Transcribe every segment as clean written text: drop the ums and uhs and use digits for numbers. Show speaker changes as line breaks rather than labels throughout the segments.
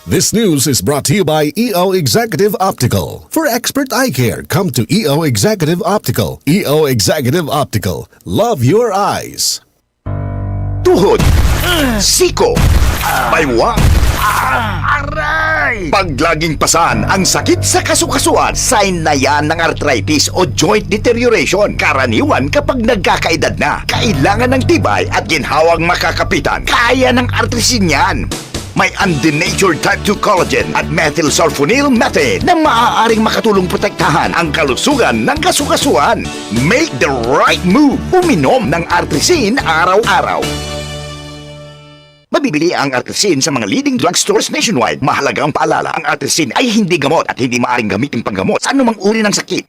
This news is brought to you by EO Executive Optical. For expert eye care, come to EO Executive Optical. EO Executive Optical. Love your eyes.
Tuhod, siko, baywang, aray! Pag laging pasan ang sakit sa kasukasuan, sign na yan ng arthritis o joint deterioration. Karaniwan kapag nagkakaedad na, kailangan ng tibay at ginhawang makakapitan. Kaya ng artrisin yan. May undenatured type 2 collagen at methylsulfonyl methane na maaaring makatulong protektahan ang kalusugan ng kasukasuan. Make the right move. Uminom ng artrisin araw-araw. Mabibili ang artrisin sa mga leading drugstores nationwide. Mahalaga ang paalala, ang artrisin ay hindi gamot at hindi maaaring gamitin panggamot sa anumang uri ng sakit.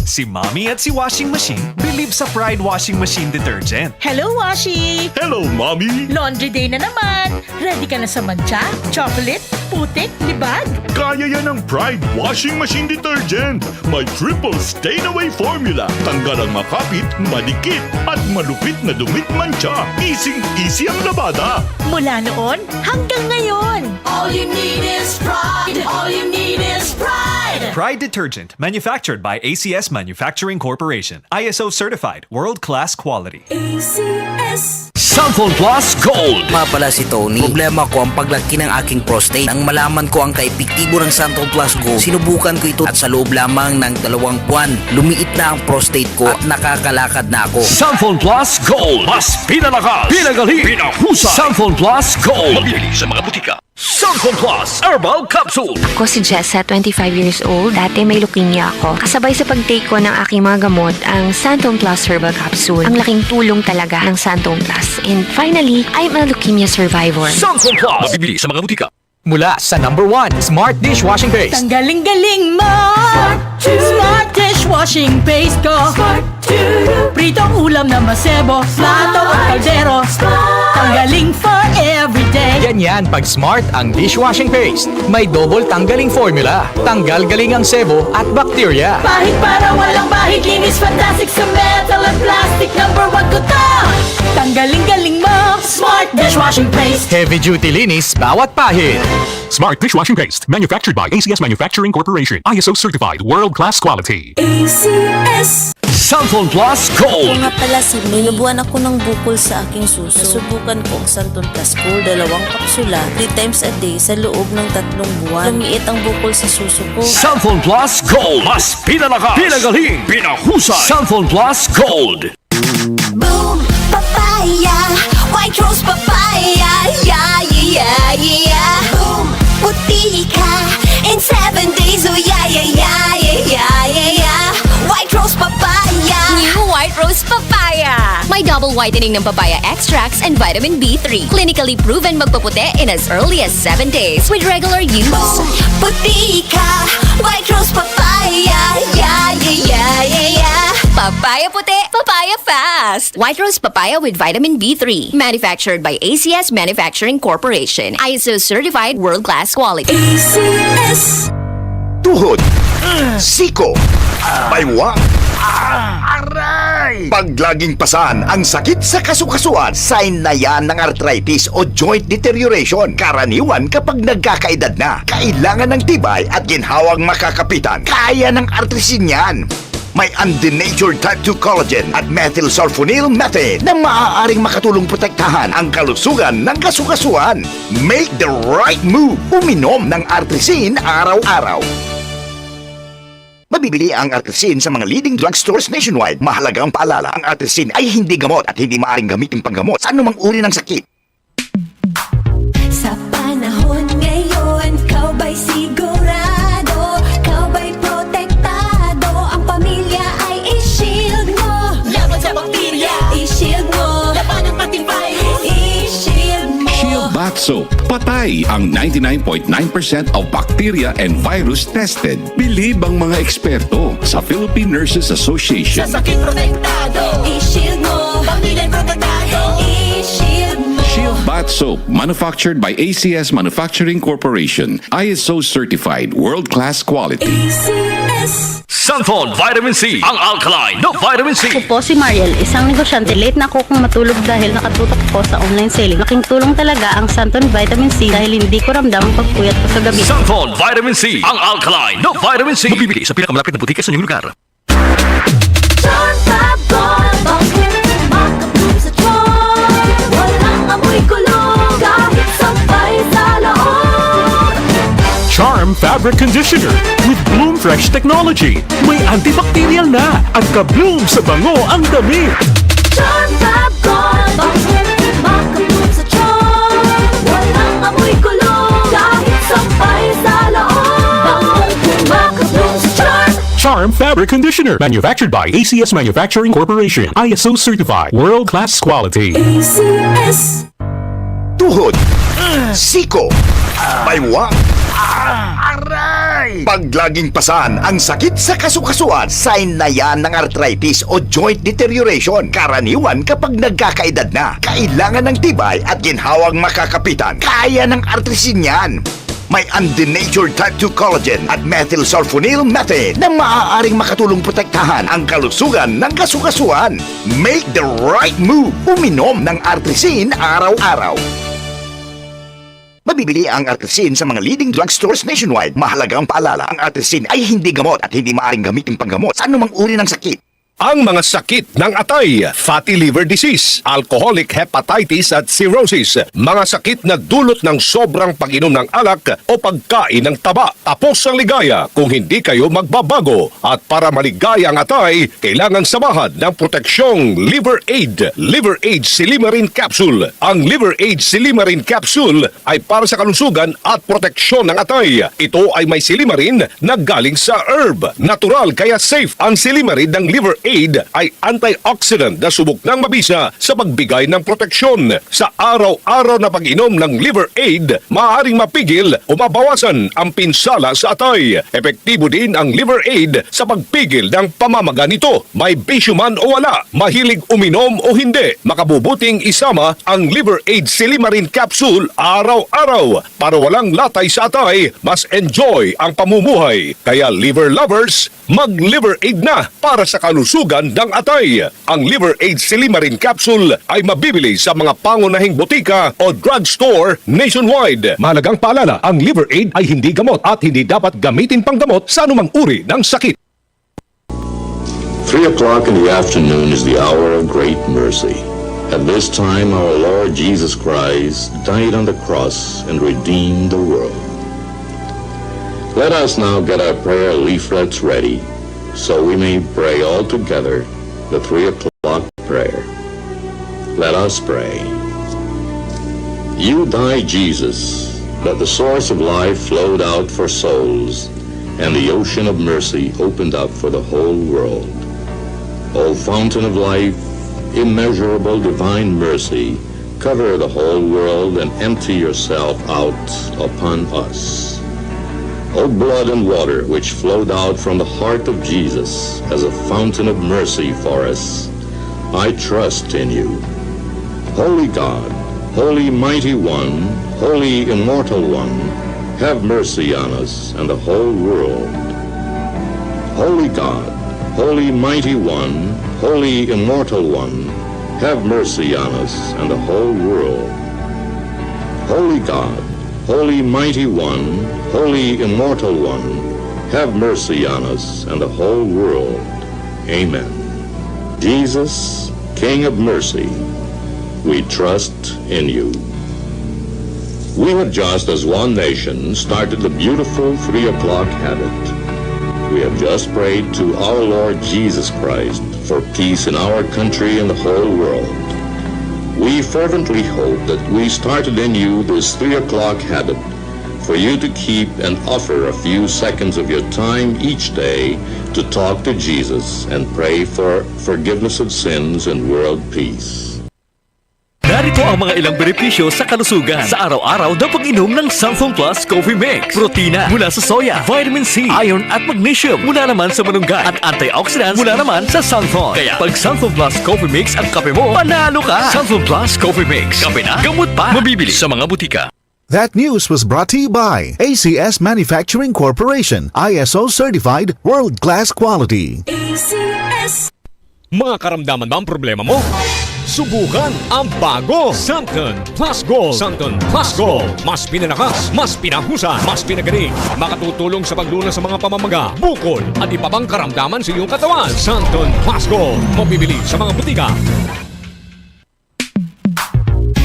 Si Mommy at si Washing Machine believe sa Pride Washing Machine Detergent.
Hello, Washi!
Hello, Mommy!
Laundry day na naman! Ready ka na sa mancha, chocolate, putik, libag?
Kaya yan ang Pride Washing Machine Detergent. May triple stain-away formula. Tanggal ang makapit, malikit, at malupit na dumit mancha. Easy ang labada.
Mula noon hanggang ngayon!
All you need is pride. All you need is pride.
Pride Detergent, manufactured by ACS Manufacturing Corporation. ISO certified, world-class quality.
ACS.
Samphon Plus Gold.
Nga pala si Tony. Problema ko ang paglaki ng aking prostate. Nang malaman ko ang kaepektibo ng Samphon Plus Gold, sinubukan ko ito at sa loob lamang ng 2 buwan, lumiit na ang prostate ko at nakakalakad na ako.
Samphon Plus Gold. Mas pinalakas, pinagaling, pinahusay. Samphon Plus Gold.
Mabili sa mga butika.
Samphon Plus Herbal Capsule.
Ako si Jessa, 25 years old. Dati may leukemia ako. Kasabay sa pag-take ko ng aking mga gamot, ang Santon Plus Herbal Capsule. Ang laking tulong talaga ng Santon Plus. And finally, I'm a leukemia survivor.
Samphon Plus.
Mabibili sa mga butika.
Mula sa number 1 Smart Dishwashing Paste.
Tanggaling-galing mo! Smart dishwashing paste ko! Pritong ulam na masebo, plato at kaldero. Tanggaling for everyday.
Ganyan pag Smart ang dishwashing paste. May double tanggaling formula. Tanggal galing ang sebo at bakterya.
Bahid para walang bahid. Linis fantastic sa metal at plastic. Number 1 ko to.
Tanggaling-galing mo!
Smart dishwashing paste.
Heavy duty linis bawat pahid.
Smart Dishwashing Paste. Manufactured by ACS Manufacturing Corporation. ISO certified, world-class quality.
ACS.
Samphon Plus Gold.
Nga pala si May, nabuhan ako ng bukol sa aking suso. Nasubukan ko ang Santon Plus Gold, 2 kapsula, 3 times a day sa loob ng 3 buwan. Lumiit ang bukol sa suso ko.
Samphon Plus Gold. Mas pinalakas, pinagaling, pinahusay. Samphon Plus Gold.
Boom, papaya. White rose papaya. Yeah, yeah, yeah. Boom, puti ka. In 7 days, oh yeah, yeah, yeah, yeah, yeah, yeah. White rose papaya.
New White Rose Papaya! May double whitening ng papaya extracts and vitamin B3. Clinically proven magpaputi in as early as 7 days with regular use.
Boom, puti ka. White rose papaya. Yeah, yeah, yeah, yeah, yeah.
Papaya puti, papaya fast! White Rose Papaya with vitamin B3. Manufactured by ACS Manufacturing Corporation. ISO certified world-class quality.
ACS.
Tuhod, siko, baywang, aray! Pag laging pasan ang sakit sa kasukasuan, sign na yan ng arthritis o joint deterioration. Karaniwan kapag nagkakaedad na, kailangan ng tibay at ginhawang makakapitan. Kaya ng artrisin yan. May undenatured type 2 collagen at methylsulfonyl methane na maaaring makatulong protektahan ang kalusugan ng kasukasuan. Make the right move. Uminom ng artrisin araw-araw. Mabibili ang artrisin sa mga leading drugstores nationwide. Mahalaga ang paalala, ang artrisin ay hindi gamot at hindi maaaring gamitin panggamot sa anumang uri ng sakit.
Sa panahon ngayon, kau ba'y sigurado? Kau ba'y protektado? Ang pamilya ay i-shield mo. Laban sa bakterya, i-shield mo. Laban ng pating virus, i-shield mo.
Shield Bath Soap. Patay ang 99.9% of bacteria and virus tested. Bilib ang mga eksperto sa Philippine Nurses Association.
Sa sakit protektado, i-shield mo. Pamilya protektado, i-shield mo.
Shield Bath soap manufactured by ACS Manufacturing Corporation. ISO certified, world-class quality.
ACS.
Santon Vitamin C, ang alkaline na vitamin C.
Ako po si Mariel, isang negosyante. Late na ako kung matulog dahil nakatutok ko sa online selling. Laking tulong talaga ang Santon Vitamin C dahil hindi ko ramdam ang pagpuyat ko sa gabi.
Santon Vitamin C, ang alkaline na vitamin C. Mabibili sa pinakamalapit na butika sa inyong lugar.
Charm Fab Gold, makabloom sa charm. Walang amoy kulong, kahit sampay sa loob.
Charm Fabric Conditioner with Bloom Fresh Technology. May antibacterial na at ka-bloom sa bango ang damit.
Charm Fab Gold, makabloom sa charm. Walang amoy kulong, kahit sampay sa loob. Makabloom sa charm.
Charm Fabric Conditioner, manufactured by ACS Manufacturing Corporation. ISO certified, world-class quality.
ACS.
Tuhod, siko, baywang, aray! Pag laging pasan ang sakit sa kasukasuan, sign na yan ng arthritis o joint deterioration. Karaniwan kapag nagkakaedad na, kailangan ng tibay at ginhawang makakapitan. Kaya ng arthritis yan. May undenatured type 2 collagen at methylsulfonyl methane na maaaring makatulong protektahan ang kalusugan ng kasukasuan. Make the right move. Uminom ng Artrisin araw-araw. Mabibili ang Artrisin sa mga leading drugstores nationwide. Mahalagang paalala, ang Artrisin ay hindi gamot at hindi maaaring gamitin panggamot sa anumang uri ng sakit.
Ang mga sakit ng atay, fatty liver disease, alcoholic hepatitis at cirrhosis, mga sakit na dulot ng sobrang pag-inom ng alak o pagkain ng taba. Tapos ang ligaya kung hindi kayo magbabago. At para maligaya ang atay, kailangan samahan ng proteksyong Liver Aid. Liver Aid Silimarin Capsule. Ang Liver Aid Silimarin Capsule ay para sa kalusugan at proteksyon ng atay. Ito ay may silimarin na galing sa herb. Natural kaya safe ang silimarin ng Liver Aid ay antioxidant na subok ng mabisa sa pagbigay ng proteksyon. Sa araw-araw na pag-inom ng Liver Aid, maaaring mapigil o mabawasan ang pinsala sa atay. Epektibo din ang Liver Aid sa pagpigil ng pamamaga nito. May bisyo man o wala, mahilig uminom o hindi, makabubuting isama ang Liver Aid Silimarin Capsule araw-araw. Para walang latay sa atay, mas enjoy ang pamumuhay. Kaya liver lovers, mag-Liver Aid na para sa kalusugan ng atay. Ang Liver Aid Silimarin Capsule ay mabibili sa mga pangunahing butika o drugstore nationwide. Mahalagang paalala, ang Liver Aid ay hindi gamot at hindi dapat gamitin panggamot sa anumang uri ng sakit.
3 o'clock in the afternoon is the hour of great mercy. At this time, our Lord Jesus Christ died on the cross and redeemed the world. Let us now get our prayer leaflets ready, so we may pray all together the 3 o'clock prayer. Let us pray. You died, Jesus, that the source of life flowed out for souls, and the ocean of mercy opened up for the whole world. O fountain of life, immeasurable divine mercy, cover the whole world and empty yourself out upon us. O blood and water which flowed out from the heart of Jesus as a fountain of mercy for us, I trust in you. Holy God, Holy Mighty One, Holy Immortal One, have mercy on us and the whole world. Holy God, Holy Mighty One, Holy Immortal One, have mercy on us and the whole world. Holy God, Holy Mighty One, Holy Immortal One, have mercy on us and the whole world. Amen. Jesus, King of mercy, we trust in you. We have just as one nation started the beautiful 3 o'clock habit. We have just prayed to our Lord Jesus Christ for peace in our country and the whole world. We fervently hope that we started in you this 3 o'clock habit for you to keep and offer a few seconds of your time each day to talk to Jesus and pray for forgiveness of sins and world peace.
Narito ang mga ilang benepisyo sa kalusugan sa araw-araw na pag-inom ng Santon Plus Coffee Mix. Protina mula sa soya, vitamin C, iron at magnesium mula naman sa malunggay at antioxidants mula naman sa Santon. Kaya pag Santon Plus Coffee Mix ang kape mo, panalo ka! Santon Plus Coffee Mix. Kape na, gamot pa. Mabibili sa mga butika.
That news was brought to you by ACS Manufacturing Corporation, ISO certified, world-class quality.
ACS.
Mga karamdaman ba ang problema mo? Subukan ang bago Santon Plus Gold. Santon Plus Gold. Mas pinalakas, mas pinahusan, mas pinagaling. Makatutulong sa paglunas sa mga pamamaga, bukol at iba pang karamdaman sa iyong katawan. Santon Plus Gold. Mabibili sa mga butika.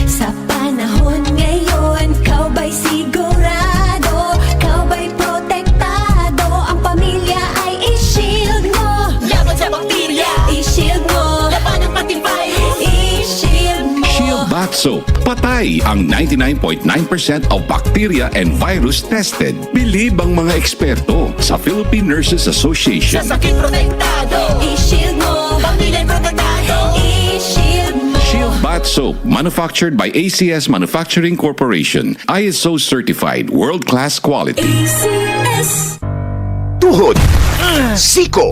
Sa panahon ngayon, kau ba'y sigurado? Kau ba'y protektado? Ang pamilya ay i-shield mo. Laban sa bakterya, i-shield mo. Laban ng patibay, i-shield mo.
Shield Bath Soap. Patay ang 99.9% of bacteria and virus tested. Bilib ang mga eksperto sa Philippine Nurses Association.
Sa sakit protektado, i-shield mo. Pamilya protektado, i-shield mo.
Shield Bath Soap, manufactured by ACS Manufacturing Corporation. ISO certified, world-class quality.
ACS.
Tuhod, siko,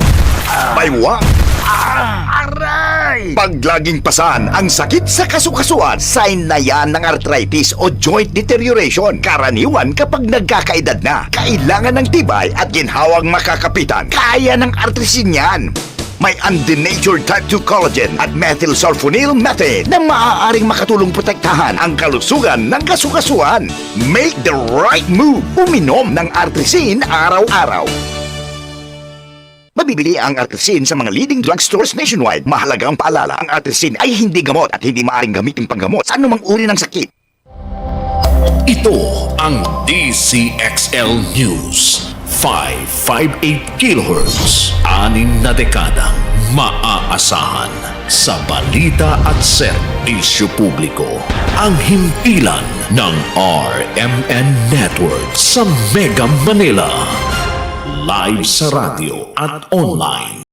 baywa, aray! Pag laging pasan ang sakit sa kasukasuan, sign na yan ng arthritis o joint deterioration. Karaniwan kapag nagkakaedad na, kailangan ng tibay at ginhawang makakapitan. Kaya ng artrisin yan. May undenatured type 2 collagen at methylsulfonyl methane na maaaring makatulong protektahan ang kalusugan ng kasukasuan. Make the right move. Uminom ng Artrisin araw-araw. Mabibili ang Artrisin sa mga leading drugstores nationwide. Mahalagang paalala, ang Artrisin ay hindi gamot at hindi maaaring gamitin panggamot sa anumang uri ng sakit.
Ito ang DCXL News. 558 kHz. 6 na dekadang maaasahan sa balita at serbisyo publiko. Ang himpilan ng RMN Network sa Mega Manila. Live sa radyo at online.